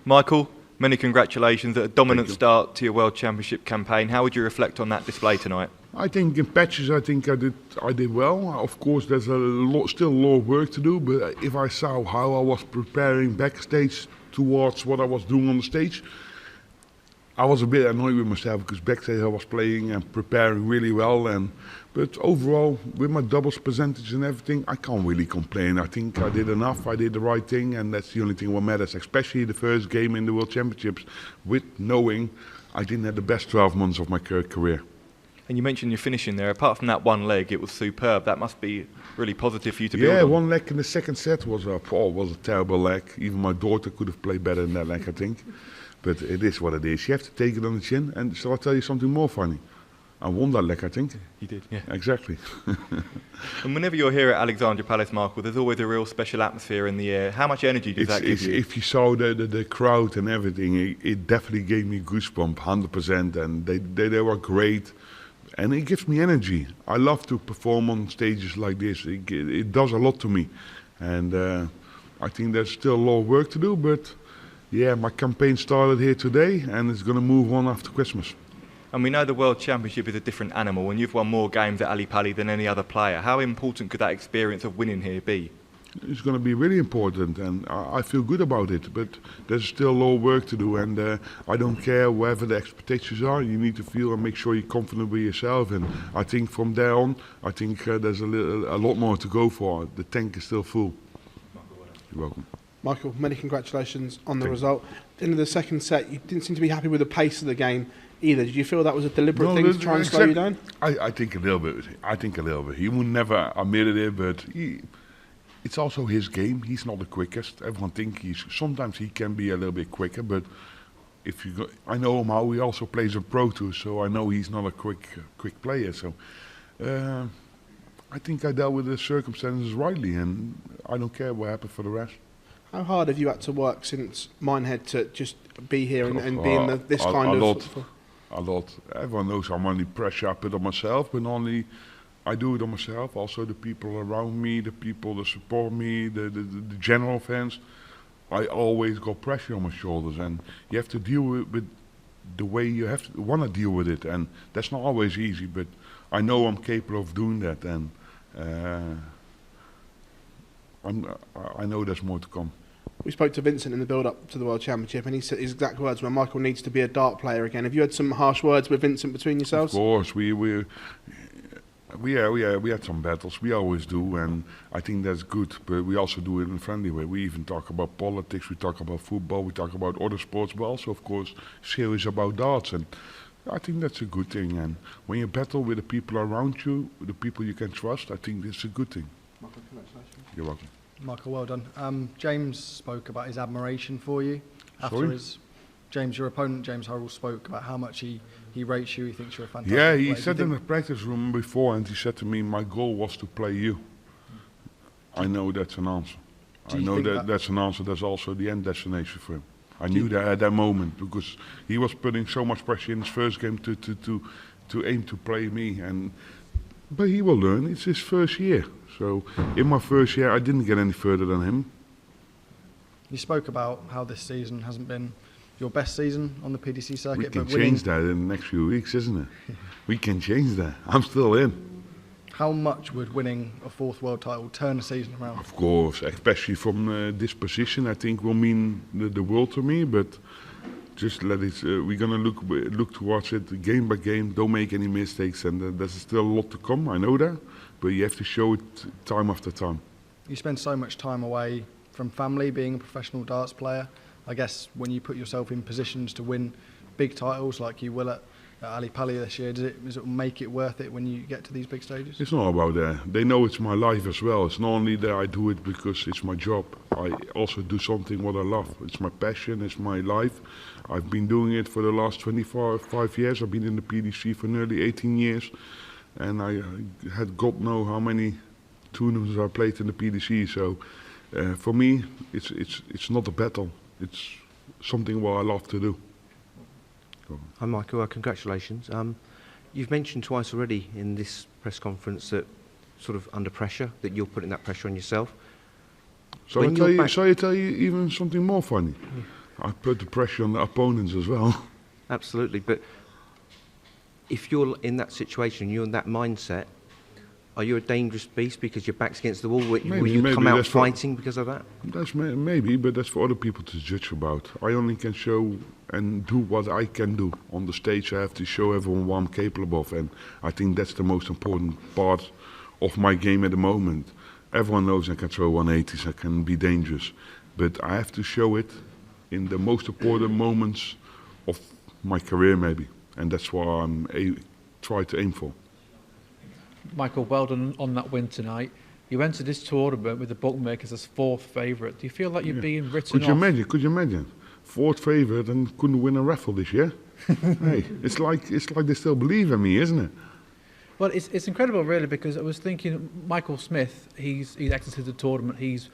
Michael, many congratulations at a dominant start to your World Championship campaign. How would you reflect on that display tonight? I think in patches, I did well. Of course, there's still a lot of work to do. But if I saw how I was preparing backstage towards what I was doing on the stage, I was a bit annoyed with myself because backstage I was playing and preparing really well. But overall, with my doubles percentage and everything, I can't really complain. I think I did enough. I did the right thing, and that's the only thing what matters. Especially the first game in the World Championships, with knowing I didn't have the best 12 months of my career. And you mentioned your finishing there. Apart from that one leg, it was superb. That must be really positive for you to build on. Yeah, one leg in the second set was a terrible leg. Even my daughter could have played better than that leg, I think. But it is what it is. You have to take it on the chin. And shall I tell you something more funny? I won that leg, I think. You did, yeah. Exactly. And whenever you're here at Alexandra Palace, Michael, there's always a real special atmosphere in the air. How much energy does that give you? If you saw the crowd and everything, it definitely gave me goosebumps, 100%. And they were great. And it gives me energy. I love to perform on stages like this. It does a lot to me. And I think there's still a lot of work to do. But yeah, my campaign started here today and it's going to move on after Christmas. And we know the World Championship is a different animal, and you've won more games at Ali Pali than any other player. How important could that experience of winning here be? It's going to be really important, and I feel good about it. But there's still a lot of work to do, and I don't care wherever the expectations are. You need to feel and make sure you're confident with yourself. And I think from there on, I think there's a lot more to go for. The tank is still full. You're welcome. Michael, many congratulations on the result. At the end of the second set, you didn't seem to be happy with the pace of the game either. Did you feel that was a deliberate thing to try and slow you down? I think a little bit. He would never admit it, but it's also his game. He's not the quickest. Everyone thinks sometimes he can be a little bit quicker, but I know him how he also plays on Pro Tour, so I know he's not a quick player. So I think I dealt with the circumstances rightly, and I don't care what happened for the rest. How hard have you had to work since Minehead to just be here and be in this kind of... A lot. Everyone knows how much pressure I put on myself, but not only I do it on myself, also the people around me, the people that support me, the general fans. I always got pressure on my shoulders, and you have to deal with the way you want to deal with it, and that's not always easy, but I know I'm capable of doing that, and I know there's more to come. We spoke to Vincent in the build-up to the World Championship, and he said his exact words were, Michael needs to be a dart player again. Have you had some harsh words with Vincent between yourselves? Of course, we had some battles. We always do, and I think that's good. But we also do it in a friendly way. We even talk about politics, we talk about football, we talk about other sports, but also, of course, serious about darts. And I think that's a good thing. And when you battle with the people around you, the people you can trust, I think that's a good thing. Michael, congratulations. You're welcome. Michael, well done. James spoke about his admiration for you. James, your opponent, James Hurrell, spoke about how much he rates you. He thinks you're a fantastic player. Yeah, he said in the practice room before, and he said to me, my goal was to play you. I know that's an answer. I know that's an answer. That's also the end destination for him. I knew that at that moment, because he was putting so much pressure in his first game to aim to play me. But he will learn. It's his first year. So in my first year, I didn't get any further than him. You spoke about how this season hasn't been your best season on the PDC circuit. We can change that in the next few weeks, isn't it? We can change that. I'm still in. How much would winning a fourth world title turn the season around? Of course, especially from this position, I think will mean the world to me. But just let it. We're gonna look towards it game by game. Don't make any mistakes, and there's still a lot to come. I know that, but you have to show it time after time. You spend so much time away from family, being a professional darts player. I guess when you put yourself in positions to win big titles like you will at Ali Pali this year, does it make it worth it when you get to these big stages? It's not about that. They know it's my life as well. It's not only that I do it because it's my job. I also do something what I love. It's my passion, it's my life. I've been doing it for the last 25 years. I've been in the PDC for nearly 18 years. And I had God know how many tournaments I played in the PDC. So for me, it's not a battle. It's something what I love to do. Hi Michael, congratulations. You've mentioned twice already in this press conference that sort of under pressure, that you're putting that pressure on yourself. So I tell you even something more funny. I put the pressure on the opponents as well. Absolutely, but if you're in that situation, you're in that mindset, are you a dangerous beast because your back's against the wall? Will you come out fighting because of that? That's maybe, but that's for other people to judge about. I only can show and do what I can do. On the stage I have to show everyone what I'm capable of, and I think that's the most important part of my game at the moment. Everyone knows I can throw 180s, I can be dangerous, but I have to show it in the most important moments of my career maybe, and that's what I'm try to aim for. Michael, well done on that win tonight. You entered this tournament with the bookmakers as 4th favourite. Do you feel like you're being written off? Could you imagine? 4th favourite and couldn't win a raffle this year? Hey, it's like they still believe in me, isn't it? Well, it's incredible really, because I was thinking Michael Smith, he's exited the tournament, he's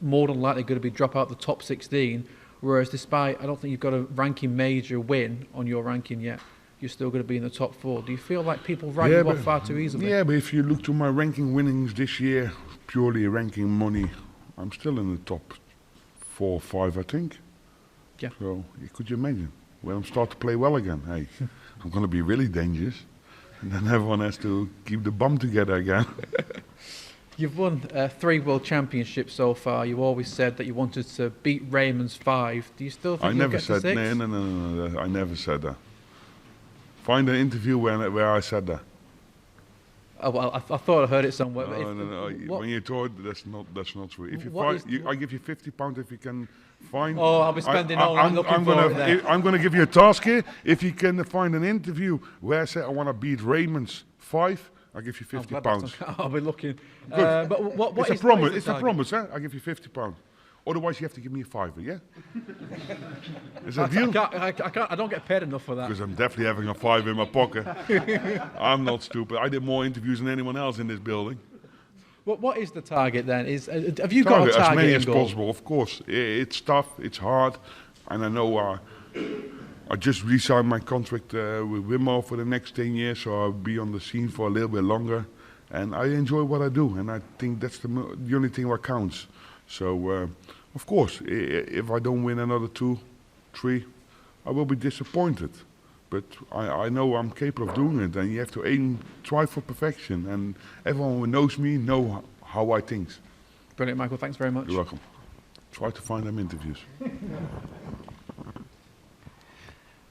more than likely going to be drop out the top 16, whereas despite, I don't think you've got a ranking major win on your ranking yet, you're still going to be in the top 4. Do you feel like people write you off far too easily? Yeah, but if you look to my ranking winnings this year, purely ranking money, I'm still in the top 4 or 5, I think. Yeah. So, could you imagine? When I start to play well again, hey, I'm going to be really dangerous. And then everyone has to keep the bum together again. You've won 3 World Championships so far. You always said that you wanted to beat Raymond's 5. Do you still think you'll get to 6? No, I never said that. Find an interview where I said that. Oh, well, I thought I heard it somewhere. No. When you told, that's not true. If I give you £50 if you can find. Oh, I'll be spending all night looking for it there. I'm going to give you a task here. If you can find an interview where I say I want to beat Raymond's 5, I'll give you £50. I'll be looking. Good. But what it's is, a promise. What is it's a promise, huh? I'll give you £50. Otherwise, you have to give me a £5, yeah? Is that a deal? I don't get paid enough for that. Because I'm definitely having a £5 in my pocket. I'm not stupid. I did more interviews than anyone else in this building. What is the target then? Have you got a target? As many as possible, of course. It's tough, it's hard, and I know I just re-signed my contract with Wimmo for the next 10 years, so I'll be on the scene for a little bit longer. And I enjoy what I do, and I think that's the only thing that counts. So, of course, if I don't win another 2, 3, I will be disappointed. But I know I'm capable of doing it, and you have to try for perfection. And everyone who knows me know how I think. Brilliant, Michael. Thanks very much. You're welcome. Try to find them interviews.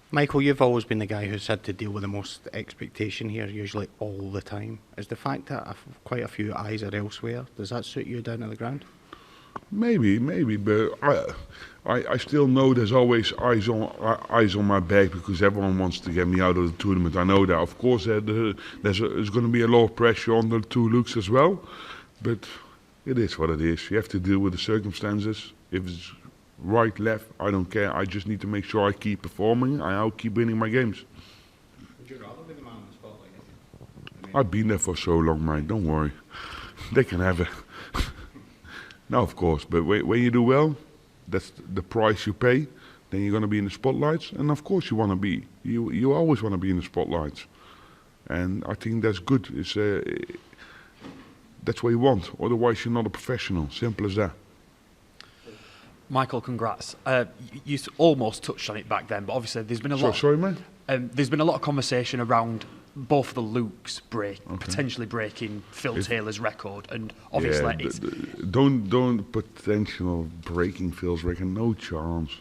Michael, you've always been the guy who's had to deal with the most expectation here, usually all the time. Is the fact that quite a few eyes are elsewhere, does that suit you down on the ground? Maybe, but I still know there's always eyes on my back because everyone wants to get me out of the tournament. I know that. Of course, there's going to be a lot of pressure on the 2 looks as well, but it is what it is. You have to deal with the circumstances. If it's right, left, I don't care. I just need to make sure I keep performing and I'll keep winning my games. Would you rather be the man in the spotlight? I've been there for so long, mate. Don't worry. They can have it. No, of course, but when you do well, that's the price you pay. Then you're going to be in the spotlights, and of course you want to be. You always want to be in the spotlights, and I think that's good. That's what you want. Otherwise, you're not a professional. Simple as that. Michael, congrats. You almost touched on it back then, but obviously there's been a lot. Sorry, mate. There's been a lot of conversation around both of the Lukes potentially breaking Phil Taylor's record, and obviously it's don't potential breaking Phil's record, no chance.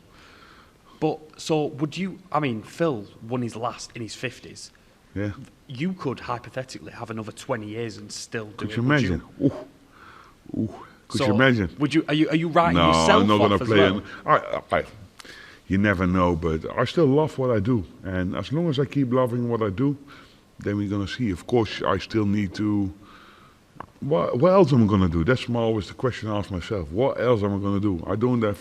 But so would you? I mean, Phil won his last in his 50s. Yeah. You could hypothetically have another 20 years and still do it. Could you imagine? Could you imagine? Would you? Are you writing no, yourself I'm not off going to as play. You never know, but I still love what I do, and as long as I keep loving what I do, then we're going to see. Of course, I still need to. What else am I going to do? That's always the question I ask myself. What else am I going to do? I don't have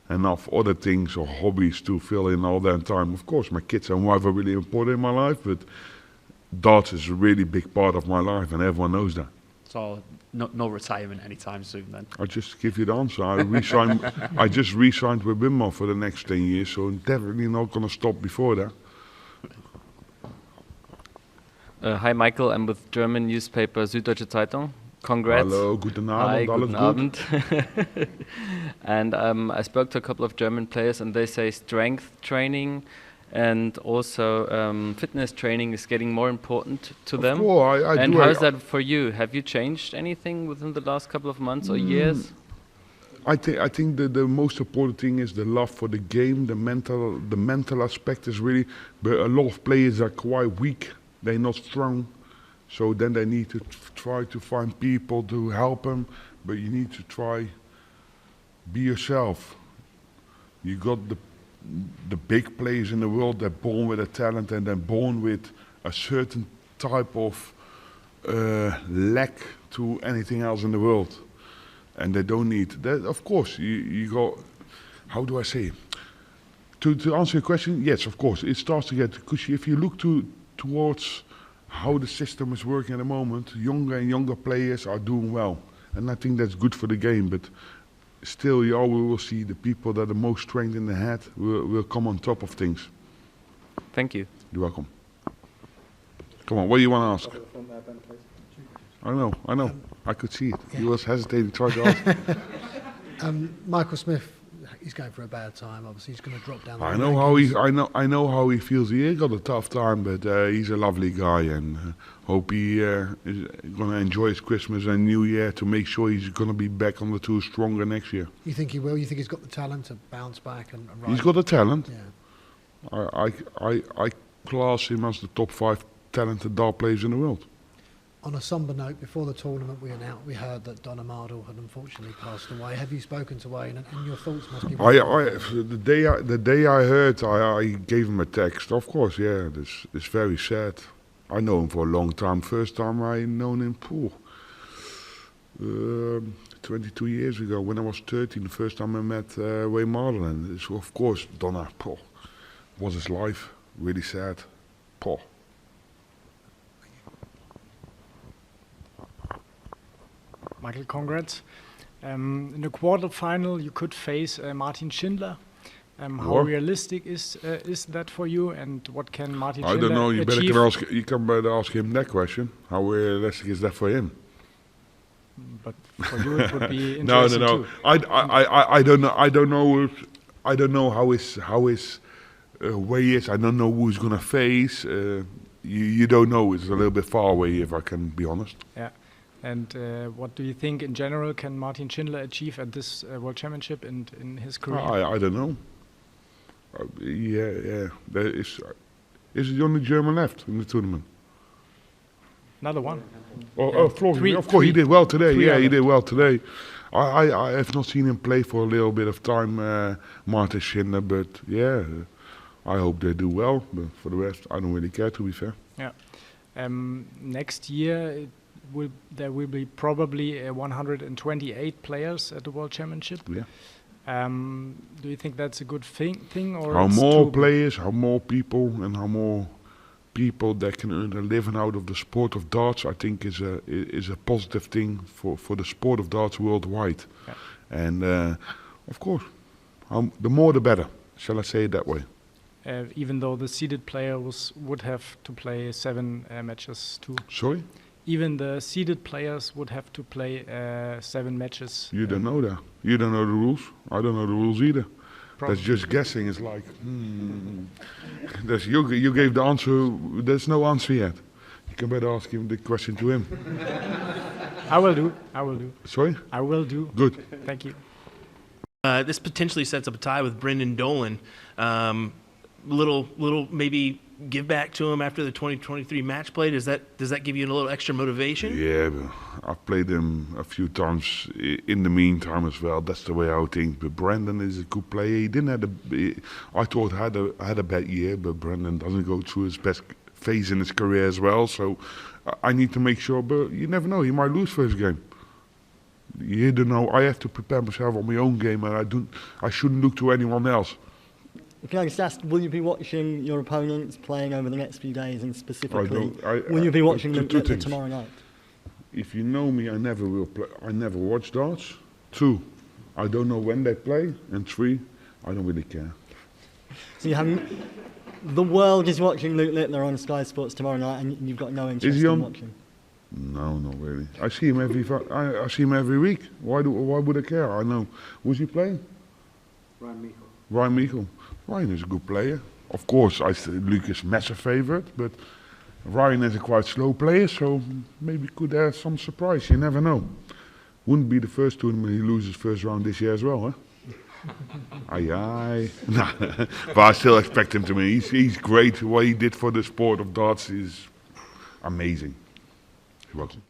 enough other things or hobbies to fill in all that time. Of course, my kids and wife are really important in my life, but darts is a really big part of my life, and everyone knows that. So no retirement anytime soon then? I'll just give you the answer. I just re-signed with Wimmo for the next 10 years, so I'm definitely not going to stop before that. Hi Michael, I'm with German newspaper Süddeutsche Zeitung. Congrats. Hallo, guten Hi, Abend, guten alles gut? Abend. And I spoke to a couple of German players, and they say strength training and also fitness training is getting more important to them. Course, and how is that for you? Have you changed anything within the last couple of months or years? I think the most important thing is the love for the game, the mental aspect is really, but a lot of players are quite weak, they're not strong, so then they need to try to find people to help them, but you need to try, be yourself. You got the big players in the world, they're born with a talent and they're born with a certain type of lack to anything else in the world. And they don't need that. Of course, you go. How do I say? To answer your question, yes, of course, it starts to get cushy. If you look towards how the system is working at the moment, younger and younger players are doing well, and I think that's good for the game. But still, you always will see the people that are the most strength in the head will come on top of things. Thank you. You're welcome. Come on, what do you want to ask? I know. I could see it. Yeah. He was hesitating, trying to ask. Michael Smith, he's going for a bad time. Obviously, he's going to drop down. I know how he feels. He got a tough time, but he's a lovely guy, and hope he is going to enjoy his Christmas and New Year to make sure he's going to be back on the tour stronger next year. You think he will? You think he's got the talent to bounce back and rise? He's got the talent. Yeah. I class him as the top 5 talented dart players in the world. On a somber note, before the tournament we heard that Don Amado had unfortunately passed away. Have you spoken to Wayne? And your thoughts must be... The day I heard, I gave him a text. Of course, yeah, it's very sad. I know him for a long time. First time I known him, 22 years ago, when I was 13, the first time I met Wayne Marlin. So of course, Donna, was his life really sad. Michael, congrats. In the quarterfinal, you could face Martin Schindler. How realistic is that for you, and what can Martin Schindler I don't know. achieve? You can better ask him that question. How realistic is that for him? But for you, it would be interesting No. too. I don't know. I don't know how his way is. I don't know who he's gonna face. You don't know. It's a little bit far away, if I can be honest. Yeah. And what do you think in general can Martin Schindler achieve at this World Championship and in his career? I don't know. Yeah. There is the only German left in the tournament? Another one. Florian. Of course, he did well today. Yeah, he did well today. I have not seen him play for a little bit of time, Martin Schindler, but yeah, I hope they do well. But for the rest, I don't really care, to be fair. Yeah. Next year, there will be probably 128 players at the World Championship. Yeah. Do you think that's a good thing or how it's more too players, how more people, and how more people that can earn a living out of the sport of darts, I think is a positive thing for the sport of darts worldwide. Yeah. And of course, the more the better. Shall I say it that way? Even though the seeded player would have to play 7 matches too. Sorry? Even the seeded players would have to play 7 matches. You don't know that. You don't know the rules. I don't know the rules either. Probably. That's just guessing. It's like, you gave the answer. There's no answer yet. You can better ask him the question to him. I will do. Sorry? I will do. Good. Thank you. This potentially sets up a tie with Brendan Dolan. Little maybe give back to him after the 2023 match play. Does that give you a little extra motivation? Yeah, I've played him a few times in the meantime as well. That's the way I think. But Brendan is a good player. He didn't have I thought had a bad year, but Brendan doesn't go through his best phase in his career as well. So I need to make sure. But you never know. He might lose first game. You don't know. I have to prepare myself on my own game, and I shouldn't look to anyone else. Can I just ask, will you be watching your opponents playing over the next few days, and specifically, will you be watching them tomorrow night? If you know me, I never will play. I never watch darts. 2, I don't know when they play, and 3, I don't really care. So you haven't. The world is watching Luke Littler on Sky Sports tomorrow night, and you've got no interest in watching. No, not really. I see him I see him every week. Why would I care? I know. Who's he playing? Ryan Meikle. Ryan is a good player. Of course, Luc is massive favourite, but Ryan is a quite slow player, so maybe could have some surprise. You never know. Wouldn't be the first tournament he loses first round this year as well, huh? Aye. Nah, but I still expect him to win. He's great. What he did for the sport of darts is amazing. You're welcome.